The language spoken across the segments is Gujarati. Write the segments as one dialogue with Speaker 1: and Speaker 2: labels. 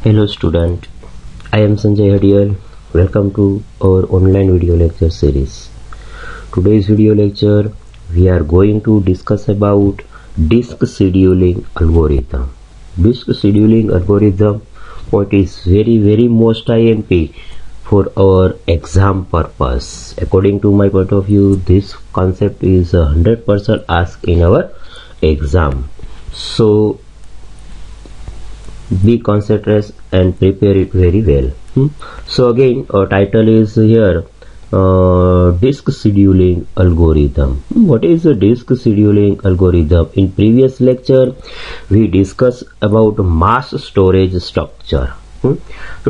Speaker 1: Hello student, I am Sanjay Hadiyal. Welcome to our online video lecture series. Today's video lecture we are going to discuss about disk scheduling algorithm. Disk scheduling algorithm what is very most IMP for our exam purpose. According to my point of view, this concept is 100% asked in our exam. So be concentrated and prepare it very well. So again, our title is here disk scheduling algorithm. What is a disk scheduling algorithm? In previous lecture we discussed about mass storage structure. તો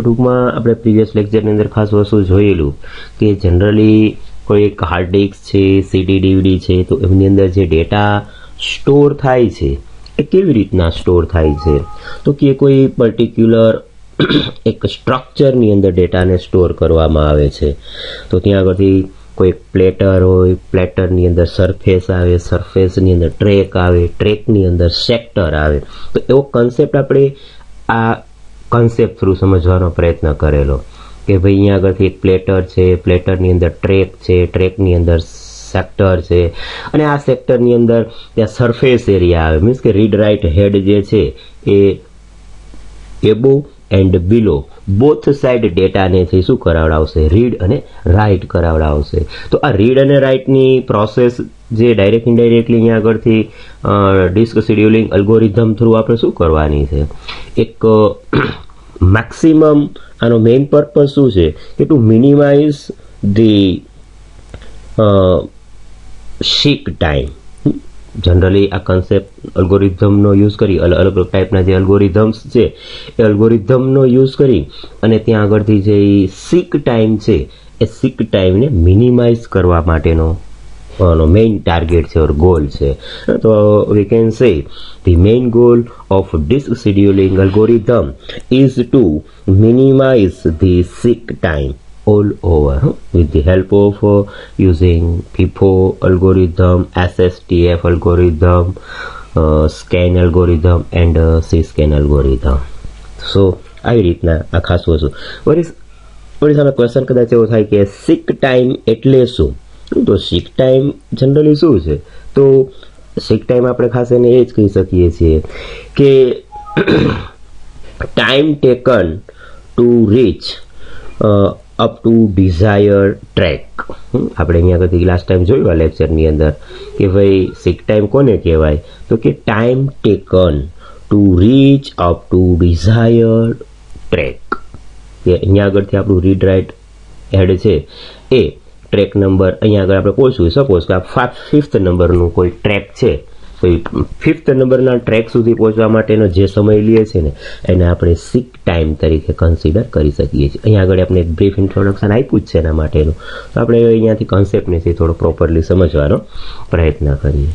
Speaker 1: ટૂંકમાં આપણે પ્રીવિયસ લેક્ચરની અંદર ખાસ વસ્તુ જોયેલું કે જનરલી કોઈ એક હાર્ડ ડિસ્ક છે, સીડી ડીવીડી છે, તો એમની અંદર જે ડેટા સ્ટોર થાય છે એ કેવી રીતના સ્ટોર થાય છે? તો કે કોઈ પર્ટિક્યુલર એક સ્ટ્રક્ચરની અંદર ડેટાને સ્ટોર કરવામાં આવે છે. તો ત્યાં આગળથી કોઈ પ્લેટર હોય, પ્લેટરની અંદર સરફેસ આવે, સરફેસની અંદર ટ્રેક આવે, ટ્રેકની અંદર સેક્ટર આવે. તો એવો કન્સેપ્ટ આપણે આ કન્સેપ્ટ થ્રુ સમજવાનો પ્રયત્ન કરેલો કે ભાઈ અહીંયા આગળથી એક પ્લેટર છે, પ્લેટરની અંદર ટ્રેક છે, ટ્રેકની અંદર સેક્ટર છે, અને આ સેક્ટરની અંદર ત્યાં સરફેસ એરિયા આવે. મીન્સ કે રીડ રાઇટ હેડ જે છે એ above and below both side ડેટાને શું કરાવડાવશે? રીડ અને રાઇટ કરાવડાવશે. તો આ રીડ અને રાઇટની પ્રોસેસ જે ડાયરેક્ટ ઇનડાયરેક્ટલી અહીંયા આગળથી ડિસ્ક શેડ્યુલિંગ અલ્ગોરિધમ થ્રુ આપણે શું કરવાની છે? એક મેક્સિમમ આનો મેઇન પર્પઝ શું છે કે to minimise the seek time. Generally આ કન્સેપ્ટ અલ્ગોરિધમનો યુઝ કરી અલગ અલગ ટાઈપના જે અલ્ગોરિધમ્સ છે એ અલ્ગોરિધમનો યુઝ કરી અને ત્યાં આગળથી જે સીક ટાઈમ છે એ સીક ટાઈમને મિનિમાઇઝ કરવા માટેનો મેઇન ટાર્ગેટ છે ઓર ગોલ છે. તો we can say the main goal of disk scheduling algorithm is to minimise the seek time all over with the help of using FIFO algorithm, SSTF algorithm, scan algorithm and C-scan algorithm. So આવી રીતના આ ખાસ વસ્તુ. વળી સામે ક્વેશ્ચન કદાચ એવો થાય કે સિક ટાઈમ એટલે શું? તો સિક ટાઈમ જનરલી શું છે? તો સિક ટાઈમ આપણે ખાસ એને એ જ કહી શકીએ છીએ કે time taken to reach up to desire track. આપણે અહીંયા આગળથી લાસ્ટ ટાઈમ જોયું આ લેક્ચરની અંદર કે ભાઈ સિક ટાઈમ કોને કહેવાય? તો કે time taken to reach up to desire track. કે અહીંયા આગળથી આપણું રીડ રાઇટ હેડ છે એ ટ્રેક નંબર અહીંયા આગળ આપણે પહોંચવું. સપોઝ કે આ 5th નંબરનું કોઈ ટ્રેક છે, તો 5th નંબરના ટ્રેક સુધી પહોંચવા માટેનો જે સમય લે છે ને એને આપણે સિક ટાઈમ તરીકે કન્સિડર કરી શકીએ છીએ. અહીંયા આગળ આપણે એક બ્રીફ ઇન્ટ્રોડક્શન આપ્યું જ છે એના માટેનું. તો આપણે અહીંયાથી કન્સેપ્ટને થોડો પ્રોપરલી સમજવાનો પ્રયત્ન કરીએ.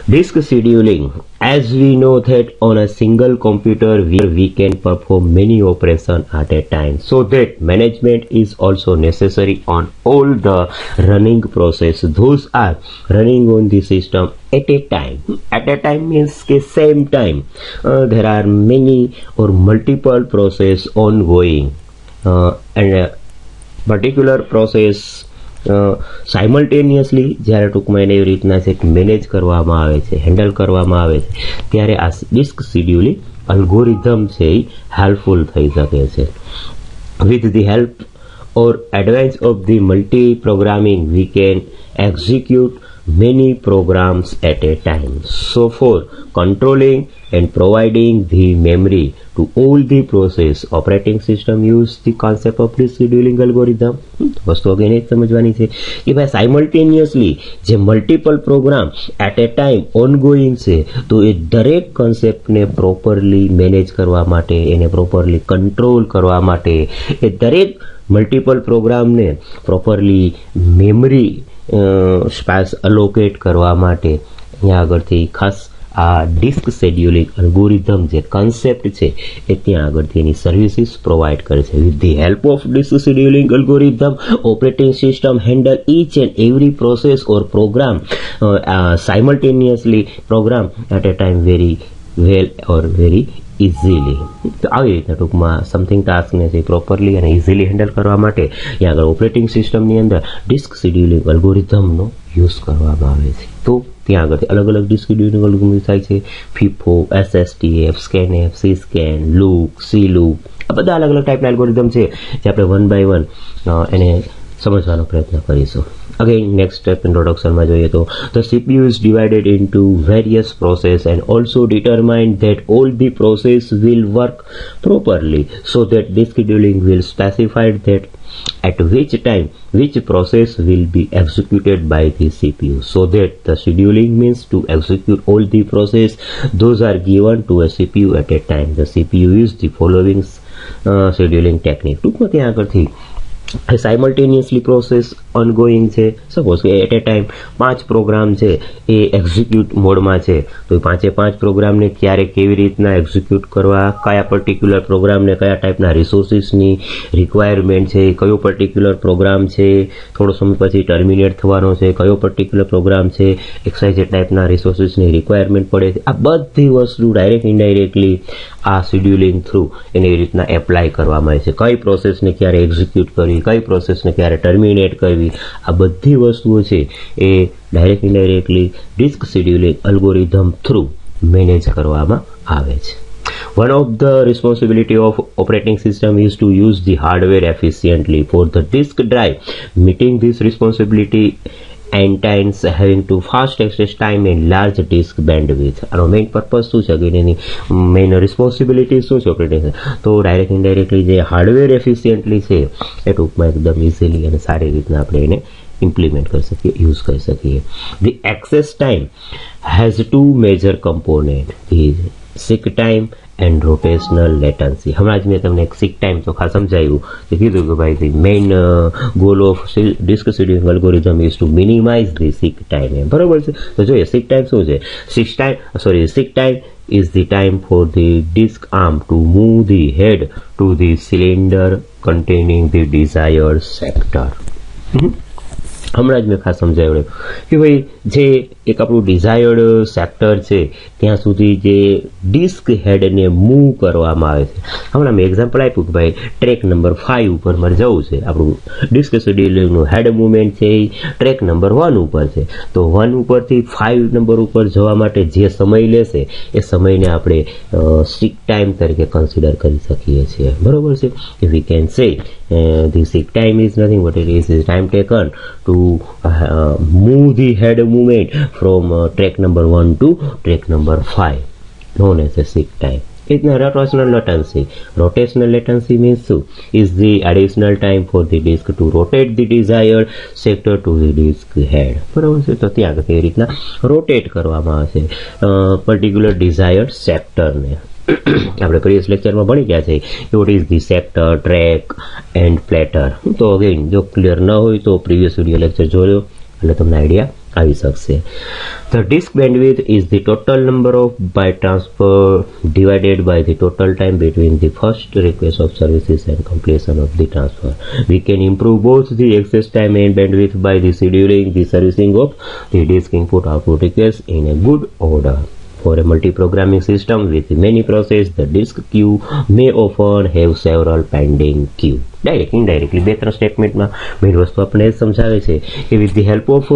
Speaker 1: Disk scheduling, as we know that on a single computer we can perform many operations at a time, so that management is also necessary on all the running process. Those are running on the system at a time. At a time means ke same time there are many or multiple process ongoing and a particular process simultaneously જ્યારે ટૂંકમાં એને એવી રીતના છે કે મેનેજ કરવામાં આવે છે, હેન્ડલ કરવામાં આવે છે, ત્યારે આ ડિસ્ક શેડ્યુલિંગ અલ્ગોરિધમ છે એ હેલ્પફુલ થઈ શકે છે. With the help or advance of the multi programming we can execute many programs at a time. So for controlling and providing the memory to all the process, operating system use the concept of disk scheduling algorithm. વસ્તુ અગેન એ જ સમજવાની છે કે ભાઈ સાયમલ્ટેનિયસલી જે multiple program at a time ongoing છે, તો એ દરેક કન્સેપ્ટને પ્રોપરલી મેનેજ કરવા માટે, એને પ્રોપરલી કંટ્રોલ કરવા માટે, એ દરેક મલ્ટિપલ પ્રોગ્રામને પ્રોપરલી મેમરી સ્પેસ અલોકેટ કરવા માટે અહીંયા આગળથી ખાસ આ ડિસ્ક શેડ્યુલિંગ અલ્ગોરિધમ જે કન્સેપ્ટ છે એ ત્યાં આગળથી એની સર્વિસીસ પ્રોવાઈડ કરે છે. With the help of disk scheduling algorithm operating system handle each and every process or program simultaneously program at a time very well or very easily. તો આવી રીતના ટૂંકમાં સમથિંગ ટાસ્કને છે પ્રોપરલી અને ઇઝીલી હેન્ડલ કરવા માટે ત્યાં આગળ ઓપરેટિંગ સિસ્ટમની અંદર ડિસ્ક શેડ્યુલિંગ અલ્ગોરિધમનો યુઝ કરવામાં આવે છે. તો ત્યાં આગળથી અલગ અલગ ડિસ્ક શેડ્યુલિંગ અલ્ગોરિધમ થાય છે. FIFO, SSTF, scanf, C-SCAN, loop, C-લૂપ, આ બધા અલગ અલગ ટાઈપના એલ્ગોરિધમ છે જે આપણે વન બાય વન એને સમજવાનો પ્રયત્ન કરીશું. Again, next step introduction માં જોઈએ તો the CPU is divided into various process and also determined that all the process will work properly, so that this scheduling will specify that at which time which process will be executed by the CPU, so that the scheduling means to execute all the process those are given to a CPU at a time. The CPU is the following scheduling technique. ટૂંકમાં ત્યાં આગળથી સાયમલ્ટેનિયસલી પ્રોસેસ ઓનગોઈંગ છે. સપોઝ કે એટ એ ટાઈમ 5 પ્રોગ્રામ છે એ એક્ઝિક્યુટ મોડમાં છે, તો એ 5 પ્રોગ્રામને ક્યારે કેવી રીતના એક્ઝિક્યુટ કરવા, કયા પર્ટિક્યુલર પ્રોગ્રામને કયા ટાઈપના રિસોર્સિસની રિક્વાયરમેન્ટ છે, કયો પર્ટિક્યુલર પ્રોગ્રામ છે થોડો સમય પછી ટર્મિનેટ થવાનો છે, કયો પર્ટિક્યુલર પ્રોગ્રામ છે XYZ ટાઈપના રિસોર્સિસની રિક્વાયરમેન્ટ પડે છે, આ બધી વસ્તુ ડાયરેક્ટ ઇનડાયરેક્ટલી આ શેડ્યુલિંગ થ્રુ એને એવી રીતના એપ્લાય કરવામાં આવે છે. કઈ પ્રોસેસને ક્યારે એક્ઝિક્યુટ કરવી, કઈ પ્રોસેસને ક્યારે ટર્મિનેટ કરવી, આ બધી વસ્તુઓ છે એ direct indirectly disk scheduling algorithm through manage કરવામાં આવે છે. One of the responsibility of operating system is to use the hardware efficiently. For the disk drive, meeting this responsibility entails having to fast access time and large disk bandwidth. આનો મેઇન પર્પઝ શું છે કે એની મેઇન રિસ્પોન્સિબિલિટી શું છે ઓપરેટિંગ? તો ડાયરેક્ટ ઇનડાયરેક્ટલી જે હાર્ડવેર એફિશિયન્ટલી છે એ ટૂંકમાં એકદમ ઇઝીલી અને સારી રીતના આપણે એને ઇમ્પ્લિમેન્ટ કરી શકીએ, યુઝ કરી શકીએ. The access time has 2 major component, the seek time and rotational latency. હમણાં જ મેં તમને એક સીક ટાઈમ તો ખાસ સમજાવ્યું કે કીધું કે ભાઈ the main goal of disk scheduling algorithm is to minimise the seek time. એમ બરોબર છે. તો જોઈએ સીક ટાઈમ શું છે. Seek time is the time for the disk arm to move the head to the cylinder containing the desired sector. હમણાં જ મેં ખાસ સમજાવ્યું કે ભાઈ જે એક આપણું ડિઝાયર્ડ સેક્ટર છે ત્યાં સુધી જે ડિસ્ક હેડને મૂવ કરવામાં આવે છે. હમણાં મેં એક્ઝામ્પલ આપ્યું કે ભાઈ ટ્રેક નંબર 5 ઉપર મારે જવું છે, આપણું ડિસ્ક શેડ્યુલિંગનું હેડ મુવમેન્ટ છે એ ટ્રેક નંબર 1 ઉપર છે. તો 1 ઉપરથી 5 નંબર ઉપર જવા માટે જે સમય લેશે એ સમયને આપણે સીક ટાઈમ તરીકે કન્સિડર કરી શકીએ છીએ. બરોબર છે. We can say the seek time is nothing but it is time taken to move the head movement from track number 1 to track number 5, known as a seek time. It's a rotational latency. Rotational latency means is the additional time for the disk to rotate the desired sector to the disk head. બરાબર છે. તો ત્યાં કઈ રીતના રોટેટ કરવામાં આવે છે પર્ટિક્યુલર ડિઝાયર્ડ સેક્ટરને. આપણે પ્રીવિયસ લેક્ચરમાં ભણી ગયા છે કે what is the sector, track and platter. તો અગેન જો ક્લિયર ન હોય તો પ્રીવિયસ વિડીયો લેક્ચર જોયો એટલે તમને આઈડિયા આવી શકશે. The disk bandwidth is the total number of byte transfer divided by the total time between the first request of services and completion of the transfer. We can improve both the access time and bandwidth by the scheduling the servicing of the disk input output requests in a good order. For a multi-programming system with many processes, the disk queue may often have several pending queue. Direct indirectly 2-3 સ્ટેટમેન્ટમાં મેઇન વસ્તુ આપણને એ સમજાવે છે કે with the help of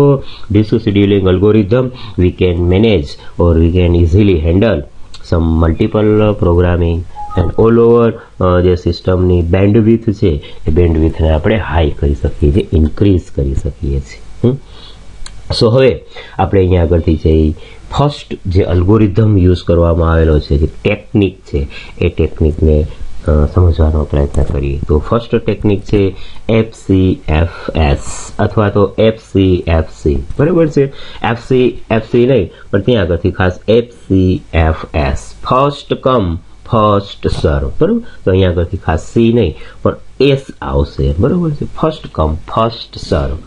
Speaker 1: disk scheduling algorithm we can manage or we can easily handle some multiple programming and all over જે સિસ્ટમની બેન્ડવિથ છે એ બેન્ડવિથને આપણે હાઈ કરી શકીએ છીએ, ઇન્ક્રીઝ કરી શકીએ છીએ. સો હવે આપણે અહીંયા આગળથી જઈ ફર્સ્ટ જે અલ્ગોરિધમ યુઝ કરવામાં આવેલો છે, જે ટેકનિક છે એ ટેકનિકને સમજવાનો પ્રયત્ન કરીએ. તો ફર્સ્ટ ટેકનિક છે FCFS અથવા તો FCFC. બરાબર છે. FC નહીં પણ ત્યાં આગળથી ખાસ FCFS, ફર્સ્ટ કમ ફર્સ્ટ સર્વ. બરાબર. તો અહીંયા આગળથી ખાસ C નહીં પણ S આવશે. બરાબર છે. ફર્સ્ટ કમ ફર્સ્ટ સર્વ.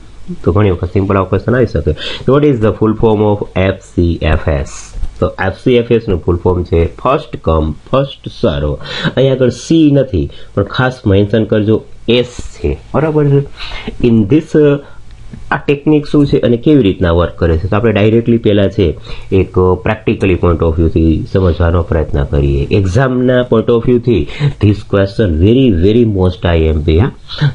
Speaker 1: તો ઘણી વખત સિમ્પલ આવો ક્વેશ્ચન આવી શકે. What is the full form of FCFS? તો FCFS નું ફૂલ ફોર્મ છે ફર્સ્ટ કમ ફર્સ્ટ સર્વ. અહીંયા આગળ C નથી પણ ખાસ મેન્શન કરજો S છે. બરાબર છે. ઇન ધીસ આ ટેકનિક શું છે અને કેવી રીતના વર્ક કરે છે, તો આપણે ડાયરેક્ટલી પહેલા છે એક પ્રેક્ટિકલી પોઈન્ટ ઓફ વ્યૂથી સમજવાનો પ્રયત્ન કરીએ. એક્ઝામના પોઈન્ટ ઓફ વ્યૂથી this question very most IMP.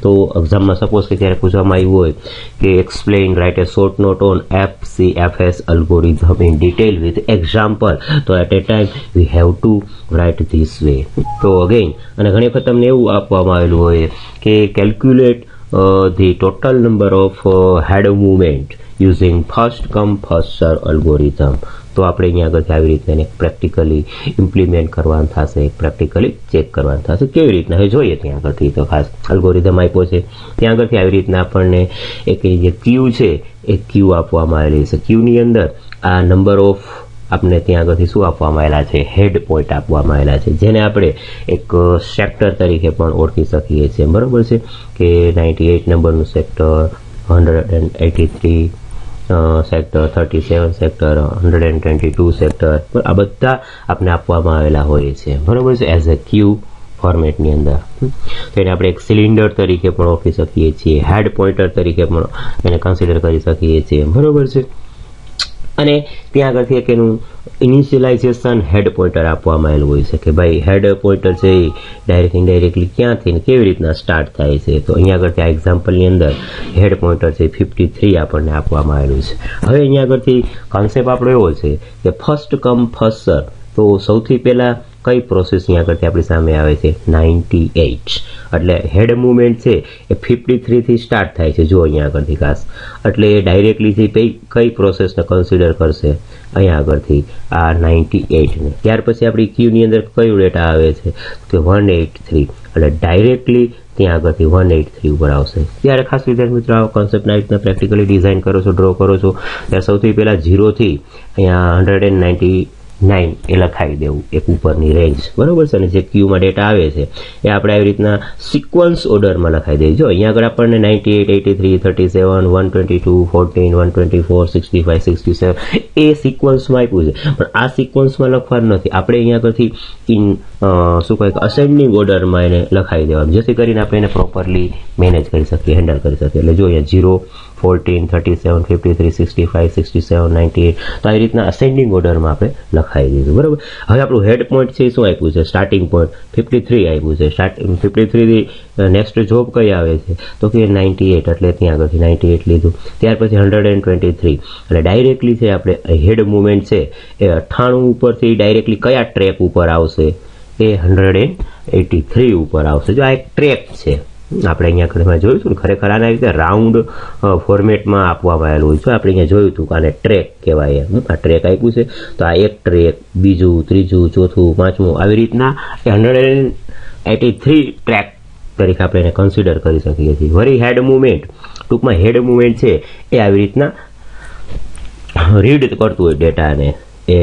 Speaker 1: તો એક્ઝામમાં સપોઝ કે ત્યારે પૂછવામાં આવ્યું હોય કે explain, write a short note on FCFS algorithm in detail with example, તો at a time we have to write this way. તો અગેન અને ઘણી વખત તમને એવું આપવામાં આવેલું હોય કે calculate the total number of head movement using first come first serve algorithm. તો આપણે અહીંયા આગળથી આવી રીતના પ્રેક્ટિકલી ઇમ્પ્લિમેન્ટ કરવાનું થશે, પ્રેક્ટિકલી ચેક કરવાનું થશે કેવી રીતના હવે જોઈએ. ત્યાં આગળથી તો ખાસ અલ્ગોરિધમ આપ્યો છે, ત્યાં આગળથી આવી રીતના આપણને એક જે ક્યુ છે એ ક્યુ આપવામાં આવેલી છે. ક્યુની અંદર આ નંબર ઓફ આપણે ત્યાં આગળથી શું આપવામાં આવેલા છે, હેડ પોઈન્ટ આપવામાં આવેલા છે, જેને આપણે એક સેક્ટર તરીકે પણ ઓળખી શકીએ છીએ. બરોબર છે કે 98 નંબરનું સેક્ટર, 183 સેક્ટર, 37 સેક્ટર, 122 સેક્ટર, આ બધા આપણે આપવામાં આવેલા હોય છે. બરોબર છે, એઝ અ ક્યુ ફોર્મેટની અંદર. તો એને આપણે એક સિલિન્ડર તરીકે પણ ઓળખી શકીએ છીએ, હેડ પોઈન્ટર તરીકે પણ એને કન્સિડર કરી શકીએ છીએ. બરોબર છે. અને ત્યાં આગળથી એક એનું ઇનિશિયલાઇઝેશન હેડ પોઈન્ટર આપવામાં આવેલું હોય છે કે ભાઈ હેડ પોઈન્ટર છે એ ડાયરેક્ટ ઇનડાયરેક્ટલી ક્યાંથી ને કેવી રીતના સ્ટાર્ટ થાય છે. તો અહીંયા આગળથી આ એક્ઝામ્પલની અંદર હેડ પોઈન્ટર છે 53 આપણને આપવામાં આવેલું છે. હવે અહીંયા આગળથી કોન્સેપ્ટ આપણો એવો છે કે ફર્સ્ટ કમ ફર્સ્ટ સર્વ. તો સૌથી પહેલાં કઈ પ્રોસેસ અહીંયા આગળથી આપણી સામે આવે છે, 98. એટલે હેડ મુવમેન્ટ છે એ 53 થી સ્ટાર્ટ થાય છે. જો અહીંયા આગળથી ખાસ એટલે ડાયરેક્ટલીથી કઈ પ્રોસેસને કન્સિડર કરશે અહીંયા આગળથી આ 98 ને. ત્યાર પછી આપણી ક્યુની અંદર કયું ડેટા આવે છે કે 183, એટલે ડાયરેક્ટલી ત્યાં આગળથી 183 ઉપર આવશે. ત્યારે ખાસ વિદ્યાર્થી મિત્રો આ કોન્સેપ્ટના રીતના પ્રેક્ટિકલી ડિઝાઇન કરો છો, ડ્રો કરો છો, ત્યારે સૌથી પહેલાં 0 થી અહીંયા 199 એ લખાવી દેવું એક ઉપરની રેન્જ. બરોબર છે. અને જે ક્યુમાં ડેટા આવે છે એ આપણે આવી રીતના સિક્વન્સ ઓર્ડરમાં લખાવી દઈએ. જો અહીંયા આગળ આપણને 98, 83, 37, 122, 14, 124, 65, 67 એ સિક્વન્સમાં આપ્યું છે, પણ આ સિક્વન્સમાં લખવાનું નથી. આપણે અહીંયા આગળથી શું કહે અસેન્ડિંગ ઓર્ડરમાં એને લખાવી દેવાનું, જેથી કરીને આપણે એને પ્રોપરલી મેનેજ કરી શકીએ, હેન્ડલ કરી શકીએ. એટલે જો અહીંયા 0, 14, 37, 53, 65, 67, 98 તો આવી રીતના અસેન્ડિંગ ઓર્ડરમાં આપણે લખાવી દીધું. બરાબર. હવે આપણું હેડ પોઈન્ટ છે શું આપ્યું છે, સ્ટાર્ટિંગ પોઈન્ટ 53 આપ્યું છે. 53 થી નેક્સ્ટ જોબ કઈ આવે છે તો કે 98, એટલે ત્યાં આગળથી 98 લીધું. ત્યાર પછી 123, એટલે ડાયરેક્ટલી છે આપણે હેડ મુવમેન્ટ છે એ 98 ઉપરથી ડાયરેક્ટલી કયા ટ્રેક ઉપર આવશે, એ 183 ઉપર આવશે. જો આ એક ટ્રેક છે, આપણે અહીંયા ઘરમાં જોયું હતું ને, ખરેખર આના રીતે રાઉન્ડ ફોર્મેટમાં આપવામાં આવેલું હોય છે. આપણે અહીંયા જોયું હતું કે આને ટ્રેક કહેવાય. આ ટ્રેક આપ્યું છે, તો આ એક ટ્રેક, બીજું, ત્રીજું, ચોથું, પાંચમું, આવી રીતના 183 ટ્રેક તરીકે આપણે એને કન્સિડર કરી શકીએ છીએ. વળી હેડ મુવમેન્ટ, ટૂંકમાં હેડ મુવમેન્ટ છે એ આવી રીતના રીડ કરતું હોય ડેટાને, એ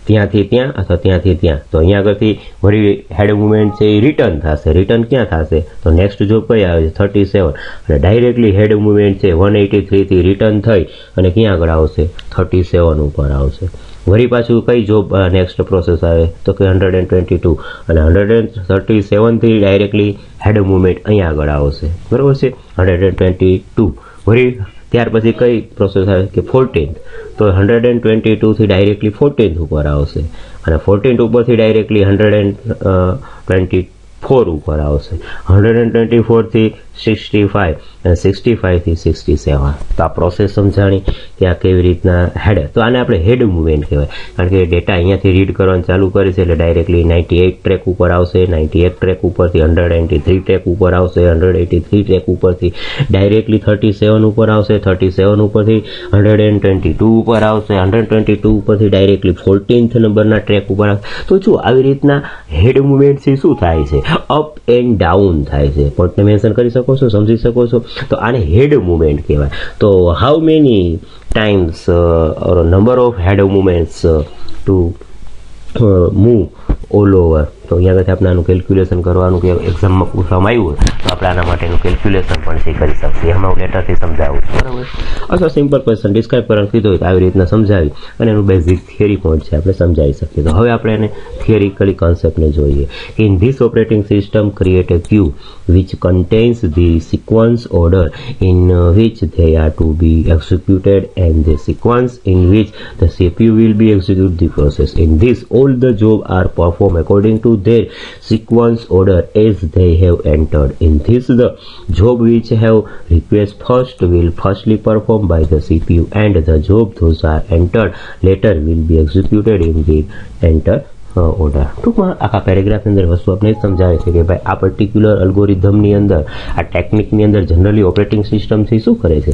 Speaker 1: ત્યાંથી ત્યાં અથવા ત્યાંથી ત્યાં. તો અહીંયા આગળથી વળી હેડ મુવમેન્ટ છે એ રિટર્ન થશે. રિટર્ન ક્યાં થશે તો નેક્સ્ટ જોબ કઈ આવે છે 37, અને ડાયરેક્ટલી હેડ મુવમેન્ટ છે 183 થી રિટર્ન થઈ અને ક્યાં આગળ આવશે 37 ઉપર આવશે. વળી પાછું કઈ જોબ નેક્સ્ટ પ્રોસેસ આવે તો કે 122, અને 137 થી ડાયરેક્ટલી હેડ મુવમેન્ટ અહીંયા આગળ આવશે. બરોબર છે, 122. વળી ત્યાર પછી કઈ પ્રોસેસ આવે કે 14, તો 122 થી ડાયરેક્ટલી 14 ઉપર આવશે, અને 14 ઉપરથી ડાયરેક્ટલી 124 ઉપર આવશે, 124 થી 65, અને 65 થી 67. તો આ પ્રોસેસ સમજાણી કે આ કેવી રીતના હેડ. તો આને આપણે હેડ મુવમેન્ટ કહેવાય, કારણ કે ડેટા અહીંયાથી રીડ કરવાનું ચાલુ કરે છે એટલે ડાયરેક્ટલી 98 ટ્રેક ઉપર આવશે, 98 ટ્રેક ઉપરથી 193 ટ્રેક ઉપર આવશે, 183 ટ્રેક ઉપરથી ડાયરેક્ટલી 37 ઉપર આવશે, 37 ઉપરથી 122 ઉપર આવશે, 122 ઉપરથી ડાયરેક્ટલી 14th નંબરના ટ્રેક ઉપર આવશે. તો જો આવી રીતના હેડ મુવમેન્ટથી શું થાય છે, અપ એન્ડ ડાઉન થાય છે. પોઈન્ટને મેન્શન કરી શકો છો, સમજી શકો છો. તો આને હેડ મુવમેન્ટ કહેવાય. તો how many times or number of head movements to move all over તો અહીંયા આગળ આપણે આનું કેલ્ક્યુલેશન કરવાનું કે એક્ઝામમાં પૂછવામાં આવ્યું હોય તો આપણે આના માટેનું કેલ્ક્યુલેશન પણ છે કરી શકીએ. એમાં હું લેટરથી સમજાવું છું, બરાબર. અથવા સિમ્પલ ક્વેશ્ચન ડિસ્ક્રાઇબ કરવાનું કીધું હોય તો આવી રીતના સમજાવી અને એનું બેઝિક થિયરી પોઈન્ટ છે આપણે સમજાવી શકીએ. તો હવે આપણે એને થિયરિકલી કોન્સેપ્ટને જોઈએ. In this operating system create a queue which contains the sequence order in which they are to be executed and the sequence in which the CPU will be execute the process. In this, all the job are performed according to their sequence order as they have entered. In this, the job which have request first will firstly performed by the CPU and the job those are entered later will be executed in the enter order. ટૂંકમાં આખા પેરેગ્રાફની અંદર વસ્તુ આપણે સમજાવે છે કે ભાઈ આ પર્ટિક્યુલર અલ્ગોરિધમની અંદર આ ટેકનિકની અંદર જનરલી ઓપરેટિંગ સિસ્ટમથી શું કરે છે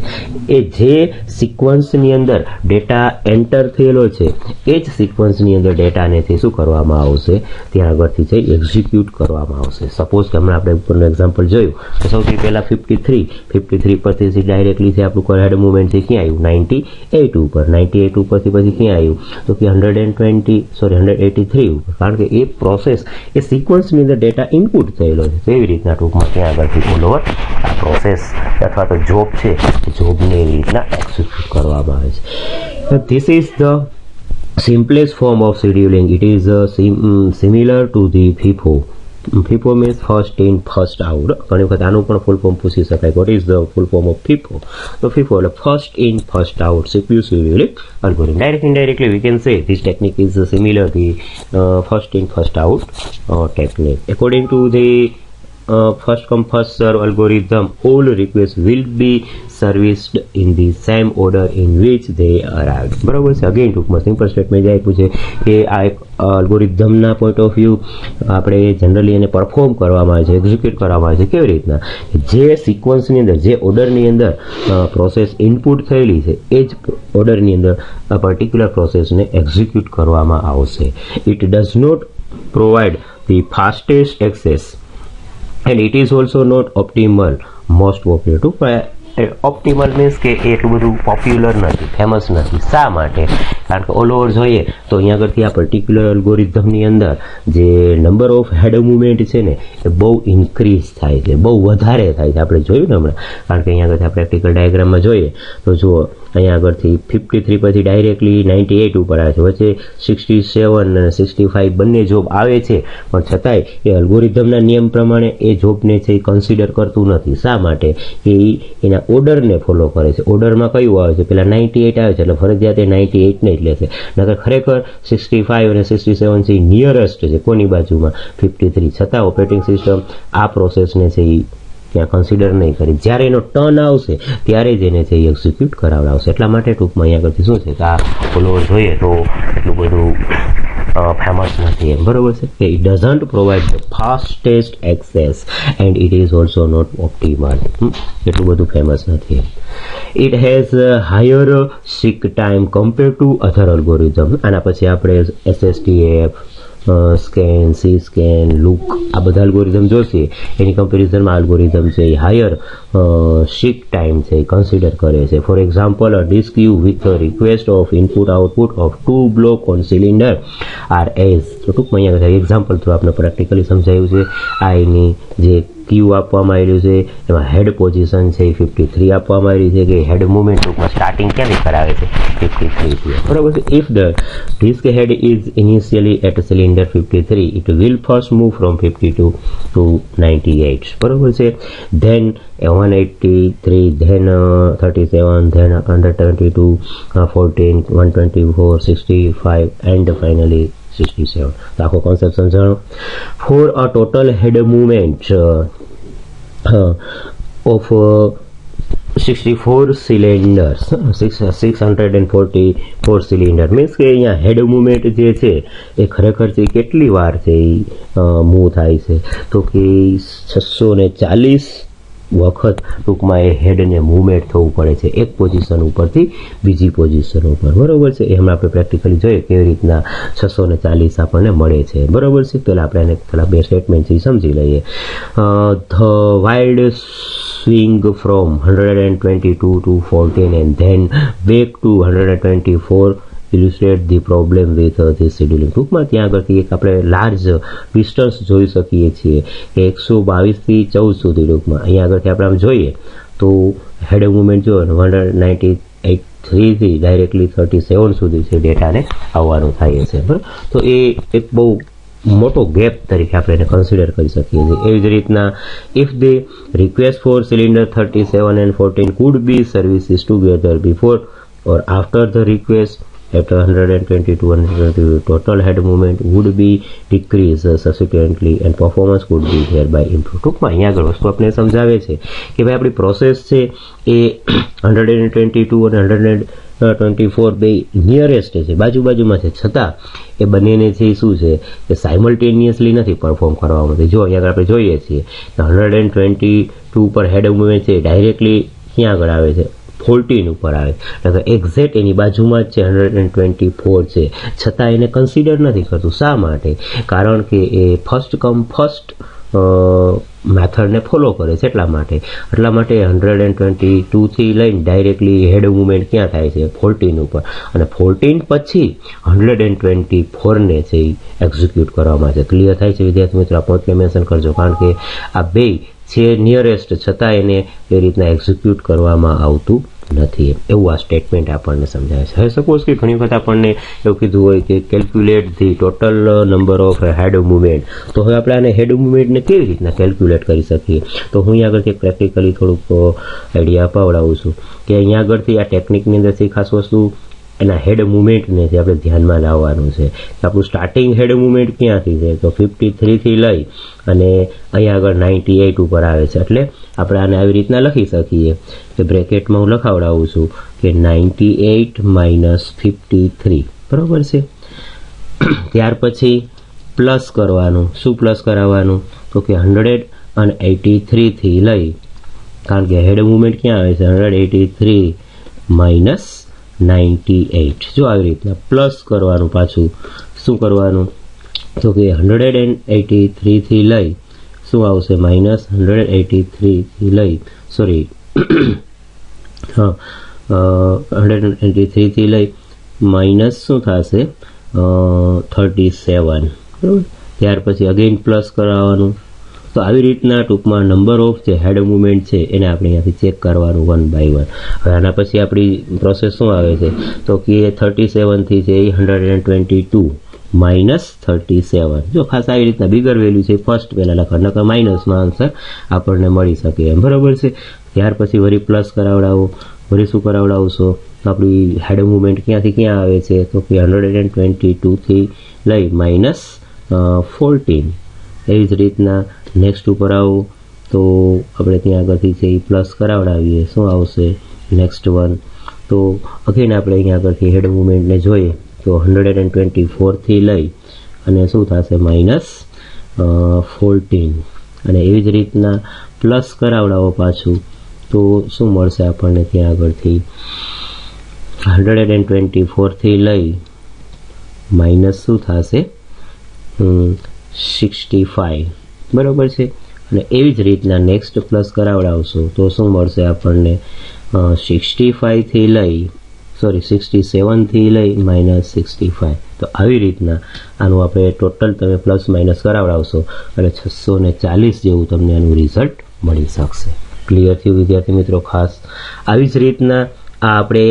Speaker 1: એ જે સિક્વન્સની અંદર ડેટા એન્ટર થયેલો છે એ જ સિક્વન્સની અંદર ડેટાને શું કરવામાં આવશે ત્યાં આગળથી છે એક્ઝિક્યુટ કરવામાં આવશે. સપોઝ કે હમણાં આપણે ઉપરનું એક્ઝામ્પલ જોયું તો સૌથી પહેલાં 53 પરથી ડાયરેક્ટલી છે આપણું હેડ મુવમેન્ટ છે ક્યાં આવ્યું 98 ઉપર 98 ઉપરથી પછી ક્યાં આવ્યું તો કે 183 કારણ કે એ પ્રોસેસ એ સિક્વન્સની અંદર ડેટા ઇનપુટ થયેલો છે. તો એવી રીતના ટૂંકમાં ત્યાં આગળથી ઓલ ઓવર આ પ્રોસેસ અથવા તો જોબ છે જોબને એવી રીતના એક્ઝિક્યુટ કરવામાં આવે છે. This is the simplest form of scheduling. It is similar to the FIFO. FIFO means first in first out. ઘણી વખત આનું પણ ફૂલ ફોર્મ પૂછી શકાય. What is the full form of FIFO? તો FIFO એટલે first in first out CPU scheduling algorithm. Indirectly we can say this technique is similar to first in first out technique. According to the first come first serve algorithm, all requests will be serviced in the same order in which they arrived. બરાબર છે. અગેન ટૂંકમાં સિમ્પલ સ્ટેટમેન્ટ જે આપ્યું છે કે આ એક અલ્ગોરિધમના પોઈન્ટ ઓફ વ્યૂ આપણે જનરલી એને પરફોર્મ કરવામાં આવે છે એક્ઝિક્યુટ કરવામાં આવે છે કેવી રીતના જે સિક્વન્સની અંદર જે ઓર્ડરની અંદર પ્રોસેસ ઇનપુટ થયેલી છે એ જ ઓર્ડરની અંદર આ પર્ટિક્યુલર પ્રોસેસને એક્ઝિક્યુટ કરવામાં આવશે. It does not provide the fastest access and it is also not optimal most popular to optimal means કે એ એટલું બધું પોપ્યુલર નથી ફેમસ નથી. શા માટે? કારણ કે ઓલ ઓવર જોઈએ તો અહીંયા આગળથી આ પર્ટિક્યુલર અલ્ગોરિધમની અંદર જે નંબર ઓફ હેડ મુવમેન્ટ છે ને એ બહુ ઇન્ક્રીઝ થાય છે બહુ વધારે થાય છે. આપણે જોયું ને હમણાં કારણ કે અહીંયા આગળથી આ પ્રેક્ટિકલ ડાયાગ્રામમાં જોઈએ તો જુઓ અહીંયા આગળથી 53 પછી ડાયરેક્ટલી 98 ઉપર આવે છે વચ્ચે 67 અને 65 બંને જોબ આવે છે પણ છતાંય એ અલ્ગોરિધમના નિયમ પ્રમાણે એ જોબને છે એ કન્સિડર કરતું નથી. શા માટે? કે એના ઓર્ડરને ફોલો કરે છે. ઓર્ડરમાં કયું આવે છે પેલા 98 આવે છે એટલે ફરજિયાત એ 98 ને જ લેશે નકર ખરેખર 65 અને 67 છે નિયરેસ્ટ છે કોની બાજુમાં 53. છતાં ઓપરેટિંગ સિસ્ટમ આ પ્રોસેસને છે એ ત્યાં કન્સિડર નહીં કરી. જ્યારે એનો ટર્ન આવશે ત્યારે જ એને છે એક્ઝિક્યુટ કરાવડાવશે. એટલા માટે ટૂંકમાં અહીંયા આગળથી શું છે કે આ ફોલોવર જોઈએ તો એટલું બધું ફેમસ નથી એમ. બરોબર છે કે it doesn't provide the fastest access and it is also not optimal. એટલું બધું ફેમસ નથી. It has higher seek time compare to other algorithm. આના પછી આપણે SSTF scan C scan look આ બધા અલ્ગોરિધમ જોશે એની કમ્પેરિઝનમાં અલ્ગોરિધમ છે એ હાયર સીક ટાઈમ છે એ કન્સિડર કરે છે. For example a disk queue with request of input output of 2 block on cylinder are as. તો ટૂંકમાં અહીંયા એક્ઝામ્પલ થ્રુ આપણે પ્રેક્ટિકલી સમજાયું છે. આ એની જે ક્યુ આપવામાં આવેલું છે એમાં હેડ પોઝિશન છે 53 આપવામાં આવી છે કે હેડ મુવમેન્ટ ટૂંકમાં સ્ટાર્ટિંગ ક્યાંથી કરાવે છે 53 થી. બરાબર છે. If the disk head is initially at cylinder 53 it will first move from 52 to 98. બરાબર છે. then 183 then 37 then 122 14 124 65 and finally 67. તો આખો કોન્સેપ્ટ સમજાણો. For a total head movement of 64 cylinders 644 cylinder means કે અહીંયા હેડ મુવમેન્ટ જે છે એ ખરેખર છે કેટલી વાર છે એ મૂવ થાય છે તો કે 640 વખત ટૂંકમાં એ હેડને મૂવમેન્ટ થવું પડે છે એક પોઝિશન ઉપરથી બીજી પોઝિશન ઉપર. બરોબર છે. એમાં આપણે પ્રેક્ટિકલી જોઈએ કેવી રીતના 640 આપણને મળે છે. બરોબર છે. પહેલાં આપણે એને પેલા બે સ્ટેટમેન્ટથી સમજી લઈએ. The wild swing from 122 to 14 and then back to 124 illustrate the problem with the scheduling. ટૂંકમાં ત્યાં આગળથી એક આપણે લાર્જ ડિસ્ટન્સ જોઈ શકીએ છીએ કે 122 થી 14 સુધી. ટૂંકમાં અહીંયા આગળથી આપણે આમ જોઈએ તો હેડ મુવમેન્ટ જો 198.3 થી ડાયરેક્ટલી 37 સુધી છે ડેટાને આવવાનું થાય છે. બરાબર, તો એ એક બહુ મોટો ગેપ તરીકે આપણે એને કન્સિડર કરી શકીએ છીએ. એવી જ રીતના if the request four cylinder 37 and 14 could be services together before or after the request at 122 and 122 total head movement would be decreased subsequently and performance could be thereby improved. ટૂંકમાં અહીંયા આગળ વસ્તુ આપણે સમજાવે છે કે ભાઈ આપણી પ્રોસેસ છે એ 122 અને 124 બે નિયરેસ્ટ છે, બાજુમાં છે, છતાં એ બંનેને છે શું છે કે સાયમલ્ટેનિયસલી નથી પરફોર્મ કરવામાં આવતી. જો અહીંયા આગળ આપણે જોઈએ છીએ 122 પર હેડ મુવમેન્ટ છે ડાયરેક્ટલી ક્યાં આગળ આવે છે 14 ઉપર આવે છે, એક્ઝેક્ટ એની બાજુમાં જ છે 124 છે, છતાં એને કન્સિડર નથી કરતું. શા માટે? કારણ કે એ ફર્સ્ટ કમ ફર્સ્ટ મેથડને ફોલો કરે છે. એટલા માટે 122 થી લઈને ડાયરેક્ટલી હેડ મુવમેન્ટ ક્યાં થાય છે 14 ઉપર, અને 14 પછી 124 છે એ એક્ઝિક્યુટ કરવામાં છે. ક્લિયર થાય છે વિદ્યાર્થી મિત્રો? આ પોઈન્ટને મેન્શન કરજો, કારણ કે આ બે છે નિયરેસ્ટ, છતાં એને એ રીતના એક્ઝિક્યુટ કરવામાં આવતું નથી. એવું આ સ્ટેટમેન્ટ આપણને સમજાવે છે. હવે સપોઝ કે ઘણી વખત આપણને એવું કીધું હોય કે calculate the total number of head movement, તો હવે આપણે આને હેડ મુવમેન્ટને કેવી રીતના કેલ્ક્યુલેટ કરી શકીએ? તો હું અહીંયા આગળથી પ્રેક્ટિકલી થોડુંક આઈડિયા અપાવડાવું છું કે અહીંયા આગળથી આ ટેકનિકની અંદરથી ખાસ વસ્તુ એના હેડ મુવમેન્ટને આપણે ધ્યાનમાં લાવવાનું છે. આપણું સ્ટાર્ટિંગ હેડ મુવમેન્ટ ક્યાંથી છે તો 53 થી લઈ અને અહીંયા આગળ 98 ઉપર આવે છે. એટલે આપણે આને આવી રીતના લખી શકીએ કે બ્રેકેટમાં હું લખાવડાવું છું કે 98 - 53, બરાબર છે. ત્યાર પછી પ્લસ કરવાનું. શું પ્લસ કરાવવાનું? તો કે 183 થી લઈ, કારણ કે હેડ મુવમેન્ટ ક્યાં આવે છે 183 - 98. જો આવી રીતના પ્લસ કરવાનું. પાછું શું કરવાનું? તો કે 183 થી લઈ શું આવશે -183 થી લઈ 183 થી લઈ માઇનસ શું થશે 37, બરાબર. ત્યાર પછી અગેન પ્લસ કરાવવાનું. તો આવી રીતના ટૂંકમાં નંબર ઓફ જે હેડ મુવમેન્ટ છે એને આપણે અહીંયાથી ચેક કરવાનું 1 by 1. હવે આના પછી આપણી પ્રોસેસ શું આવે છે તો કે 37 થી છે 122 -37. જો ખાસ આવી રીતના બિગર વેલ્યુ છે ફર્સ્ટ પહેલાં લખવાનું, નકર માઇનસમાં આન્સર આપણને મળી શકે એમ, બરાબર છે. ત્યાર પછી વળી પ્લસ કરાવડાવો. વળી શું કરાવડાવશો તો આપણી હેડ મુવમેન્ટ ક્યાંથી ક્યાં આવે છે તો કે 122 થી લઈ -14. એવી જ રીતના નેક્સ્ટ ઉપર આવો તો આપણે ત્યાં આગળથી છે એ પ્લસ કરાવડાવીએ. શું આવશે નેક્સ્ટ વન? તો અગેન આપણે અહીંયા આગળથી હેડ મુવમેન્ટને જોઈએ તો 124 થી લઈ અને શું થશે -14. અને એવી જ રીતના પ્લસ કરાવડાવો પાછું તો શું મળશે આપણને ત્યાં આગળથી 124 થી લઈ માઇનસ શું થશે 65, બરાબર છે. અને એવી જ રીતના નેક્સ્ટ પ્લસ કરાવડાવશો તો શું મળશે આપણને 67 થી લઈ -65. તો આવી રીતના આનું આપણે ટોટલ તમે પ્લસ માઇનસ કરાવડાવશો એટલે 640 જેવું તમને આનું રિઝલ્ટ મળી શકશે. ક્લિયર થયું વિદ્યાર્થી મિત્રો? ખાસ આવી જ રીતના આ આપણે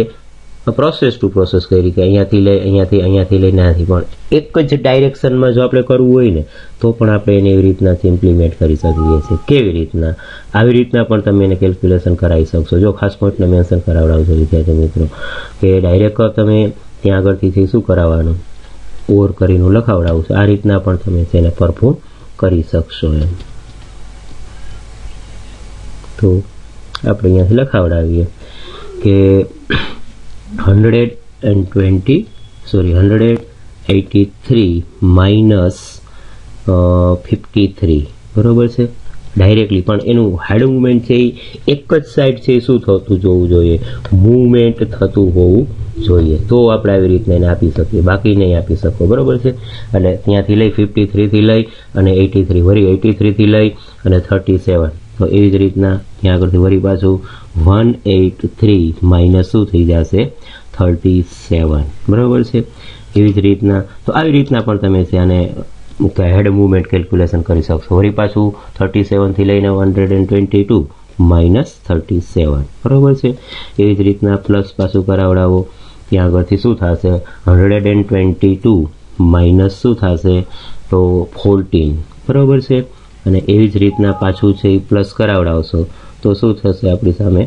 Speaker 1: પ્રોસેસ ટુ પ્રોસેસ કરી કે અહીંયાથી લઈ અહીંયાથી લઈને અહીંયાથી, પણ એક જ ડાયરેક્શનમાં જો આપણે કરવું હોય ને તો પણ આપણે એને એવી રીતના ઇમ્પ્લિમેન્ટ કરી શકીએ છીએ. કેવી રીતના? આવી રીતના પણ તમે એને કેલ્ક્યુલેશન કરાવી શકશો. જો ખાસ પોઈન્ટને મેન્શન કરાવડાવશો વિદ્યાર્થી મિત્રો કે ડાયરેક્ટ તમે ત્યાં આગળથી શું કરાવવાનું ઓર કરીને લખાવડાવશો. આ રીતના પણ તમે તેને પરફોર્મ કરી શકશો એમ. તો આપણે અહીંયાથી લખાવડાવીએ કે 183 -53, બરોબર છે ડાયરેક્ટલી. પણ એનું હેડ મુવમેન્ટ છે એ એક જ સાઈડ છે શું થતું જોવું જોઈએ, મૂવમેન્ટ થતું હોવું જોઈએ, તો આપણે આવી રીતના એને આપી શકીએ, બાકી નહીં આપી શકો, બરોબર છે. એટલે ત્યાંથી લઈ 53 થી લઈ અને 83, વળી 83 થી લઈ અને 37. તો એવી જ રીતના ત્યાં આગળથી વળી પાછું 183 માઇનસ શું થઈ જશે 37 બરાબર છે. એવી જ રીતના તો આવી રીતના પણ તમે છે આને હેડ મૂવમેન્ટ કેલ્ક્યુલેશન કરી શકશો. વળી પાછું 37 થી લઈને 122 માઇનસ 37 બરાબર છે. એવી જ રીતના પ્લસ પાછું કરાવડાવો, ત્યાં આગળથી શું થશે 122 માઇનસ શું થશે તો 14 બરાબર છે. અને એવી જ રીતના પાછું છે એ પ્લસ કરાવડાવશો તો શું થશે આપણી સામે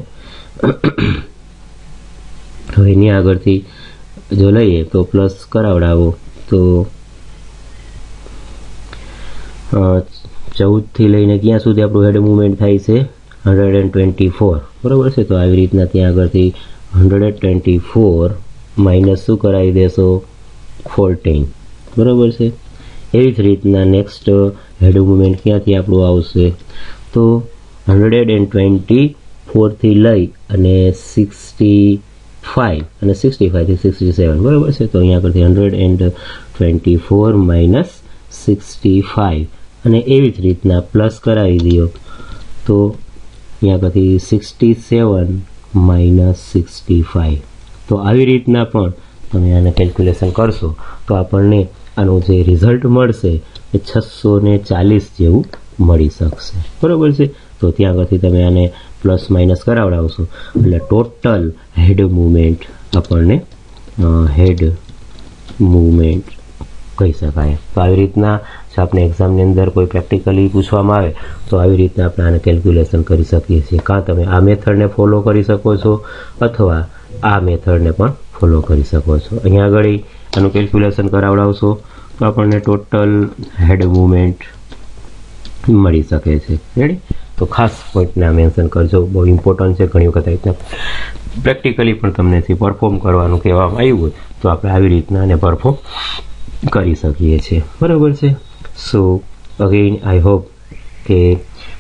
Speaker 1: હવે એની આગળથી જો લઈએ તો પ્લસ કરાવડાવો તો 14 થી લઈને ક્યાં સુધી આપણું હેડ મૂવમેન્ટ થાય છે 124 બરાબર છે. તો આવી રીતના ત્યાં આગળથી 124 માઇનસ શું કરાવી દેશો 14 બરાબર છે. એવી જ રીતના નેક્સ્ટ હેડ મૂવમેન્ટ ક્યાંથી આપણું આવશે તો 124 થી લઈ અને 65 અને 65 થી 67 બરાબર છે. તો અહીંયા આગળથી 124 માઇનસ 65 અને એવી જ રીતના પ્લસ કરાવી દો તો અહીંયા આગળથી 67 માઇનસ 65. તો આવી રીતના પણ તમે આને કેલ્ક્યુલેશન કરશો તો આપણને આનું જે રિઝલ્ટ મળશે એ 640 જેવું મળી શકશે બરાબર છે. તો ત્યાં આગળથી તમે આને પ્લસ માઇનસ કરાવડાવશો એટલે ટોટલ હેડ મૂવમેન્ટ આપણને હેડ મૂવમેન્ટ કહી શકાય. તો આવી રીતના જો આપણે એક્ઝામની અંદર કોઈ પ્રેક્ટિકલી પૂછવામાં આવે તો આવી રીતના આપણે આને કેલ્ક્યુલેશન કરી શકીએ છીએ. કાં તમે આ મેથડને ફોલો કરી શકો છો અથવા આ મેથડને પણ ફોલો કરી શકો છો. અહીંયા આગળ આનું કેલ્ક્યુલેશન કરાવડાવશો તો આપણને ટોટલ હેડ મૂવમેન્ટ મળી શકે છે. રેડી? તો ખાસ પોઈન્ટને મેન્શન કરજો, બહુ ઇમ્પોર્ટન્ટ છે. ઘણી વખત રીતના પ્રેક્ટિકલી પણ તમને પરફોર્મ કરવાનું કહેવામાં આવ્યું હોય તો આપણે આવી રીતના આને પરફોર્મ કરી શકીએ છીએ બરાબર છે. સો અગેન આઈ હોપ કે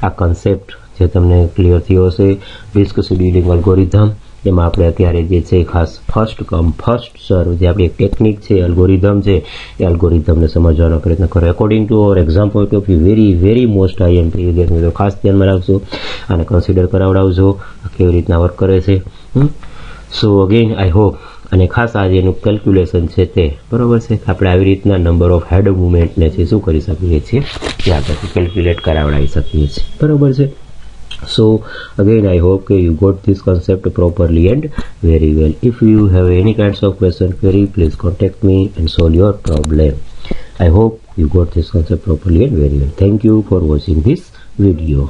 Speaker 1: આ કન્સેપ્ટ જે તમને ક્લિયર થયો હશે. ડિસ્ક શેડ્યુલિંગ અલ્ગોરિધમ એમાં આપણે અત્યારે જે છે ખાસ ફર્સ્ટ કમ ફર્સ્ટ સર્વ જે આપણી એક ટેકનિક છે અલ્ગોરિધમ છે એ અલ્ગોરિધમને સમજવાનો પ્રયત્ન કરો. According to our exam point of view very most IMP તો ખાસ ધ્યાનમાં રાખજો, આને કન્સિડર કરાવડાવજો કેવી રીતના વર્ક કરે છે. સો અગેન આઈ હોપ અને ખાસ આ જેનું કેલ્ક્યુલેશન છે તે બરાબર છે આપણે આવી રીતના નંબર ઓફ હેડ મૂવમેન્ટને છે શું કરી શકીએ છીએ તે આગળથી કેલ્ક્યુલેટ કરાવડાવી શકીએ છીએ બરાબર છે. So again I hope you got this concept properly and very well. If you have any kinds of question query, please contact me and solve your problem. I hope you got this concept properly and very well. Thank you for watching this video.